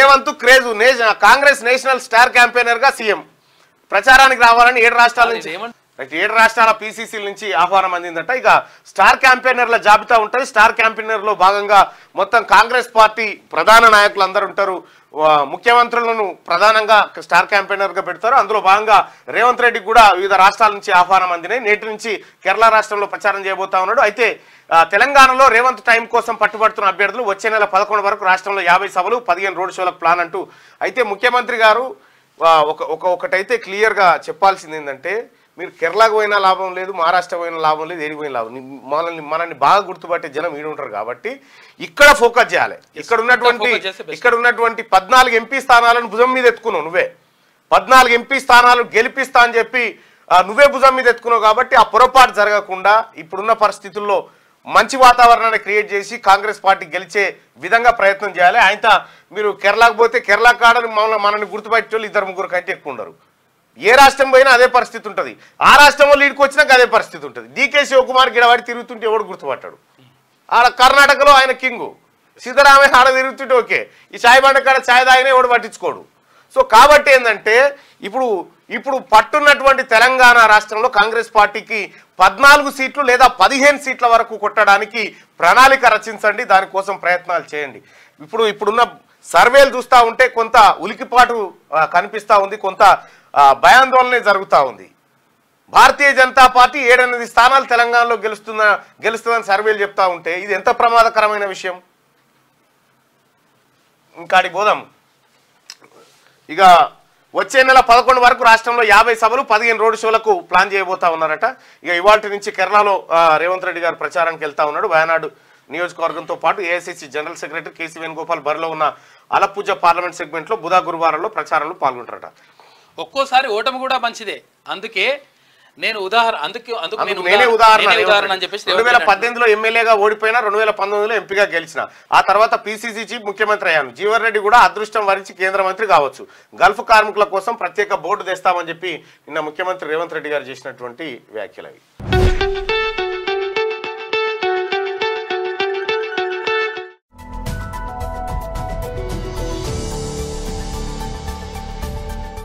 Revanth craze Congress national star campaigner గా CM ప్రచారానికి రావాలని 7 రాష్ట్రాల నుంచి 7 రాష్ట్రాల పీసీసీల నుంచి ఆహ్వానం అందిందట. ఇక స్టార్ క్యాంపెయినర్ల జాబితా ఉంటుంది. స్టార్ క్యాంపెయినర్ లో భాగంగా మొత్తం కాంగ్రెస్ పార్టీ ప్రధాన నాయకులు అందరూ ఉంటారు. ముఖ్యమంత్రులను ప్రధానంగా స్టార్ క్యాంపెయినర్ గా పెడతారు. అందులో భాగంగా రేవంత్ రెడ్డికి కూడా వివిధ రాష్ట్రాల నుంచి ఆహ్వానం అందినాయి. నేటి నుంచి కేరళ రాష్ట్రంలో ప్రచారం చేయబోతా ఉన్నాడు. అయితే తెలంగాణలో రేవంత్ టైం కోసం పట్టుబడుతున్న అభ్యర్థులు వచ్చే నెల 11 వరకు రాష్ట్రంలో 50 సభలు 15 రోడ్ షోలకు ప్లాన్ అంటూ. అయితే ముఖ్యమంత్రి గారు ఒకటైతే క్లియర్ గా చెప్పాల్సింది ఏంటంటే, మీరు కేరళకు పోయినా లాభం లేదు, మహారాష్ట్ర పోయినా లాభం లేదు, ఏడికి పోయిన లాభం. మనల్ని బాగా గుర్తుపట్టే జనం ఈడు ఉంటారు కాబట్టి ఇక్కడ ఫోకస్ చేయాలి. ఇక్కడ ఉన్నటువంటి 14 ఎంపీ స్థానాలను భుజం మీద ఎత్తుకున్నావు నువ్వే. 14 ఎంపీ స్థానాలు గెలిపిస్తా అని చెప్పి నువ్వే భుజం మీద ఎత్తుకున్నావు కాబట్టి ఆ పొరపాటు జరగకుండా ఇప్పుడున్న పరిస్థితుల్లో మంచి వాతావరణాన్ని క్రియేట్ చేసి కాంగ్రెస్ పార్టీ గెలిచే విధంగా ప్రయత్నం చేయాలి. ఆయన మీరు కేరళకు పోతే కేరళ కాడని మనల్ని గుర్తుపట్టే వాళ్ళు 2-3 కంటే ఎక్కువ ఉండరు. ఏ రాష్ట్రం పోయినా అదే పరిస్థితి ఉంటుంది. ఆ రాష్ట్రంలో లీడ్కి వచ్చినాక అదే పరిస్థితి ఉంటుంది. డీకే శివకుమార్ గిడవాడి తిరుగుతుంటే ఎవడు గుర్తుపట్టాడు. ఆడ కర్ణాటకలో ఆయన కింగు, సిద్ధరామయ్య ఆడ తిరుగుతుంటే ఓకే, ఈ చాయ్ బండ కాడ చాయ్ తాగినా ఎవడు పట్టించుకోడు. సో కాబట్టి ఏంటంటే ఇప్పుడు పట్టున్నటువంటి తెలంగాణ రాష్ట్రంలో కాంగ్రెస్ పార్టీకి 14 సీట్లు లేదా 15 సీట్ల వరకు కొట్టడానికి ప్రణాళిక రచించండి. దానికోసం ప్రయత్నాలు చేయండి. ఇప్పుడున్న సర్వేలు చూస్తూ ఉంటే కొంత ఉలికిపాటు కనిపిస్తూ ఉంది, కొంత భయాందోళనే జరుగుతూ ఉంది. భారతీయ జనతా పార్టీ 7-8 స్థానాలు తెలంగాణలో గెలుస్తుందని సర్వేలు చెప్తా ఉంటే ఇది ఎంత ప్రమాదకరమైన విషయం. ఇంకాడికి పోదాం. ఇక వచ్చే నెల 11 వరకు రాష్ట్రంలో 50 సభలు 15 రోడ్ షోలకు ప్లాన్ చేయబోతా ఉన్నారట. ఇక ఇవాళ నుంచి కేరళలో రేవంత్ రెడ్డి గారు ప్రచారానికి వెళ్తా ఉన్నాడు. వయనాడు నియోజకవర్గంతో పాటు AICC general secretary KC Venugopal బరిలో ఉన్న అలప్పుజ పార్లమెంట్ సెగ్మెంట్లో గురువారంలో ప్రచారంలో పాల్గొంటారట. ఒక్కోసారి ఓటమి కూడా మంచిదే. అందుకే నేను ఉదాహరణ అని చెప్పేసి 2018లో ఎమ్మెల్యేగా ఓడిపోయినా 2019లో ఎంపీగా గెలిచిన, ఆ తర్వాత పిసిసి చీఫ్ ముఖ్యమంత్రి అయ్యాను. జీవన్ రెడ్డి కూడా అదృష్టం వరించి కేంద్ర మంత్రి కావచ్చు. గల్ఫ్ కార్మికుల కోసం ప్రత్యేక బోర్డు తెస్తామని చెప్పి నిన్న ముఖ్యమంత్రి రేవంత్ రెడ్డి గారు చేసినటువంటి వ్యాఖ్యలు అవి.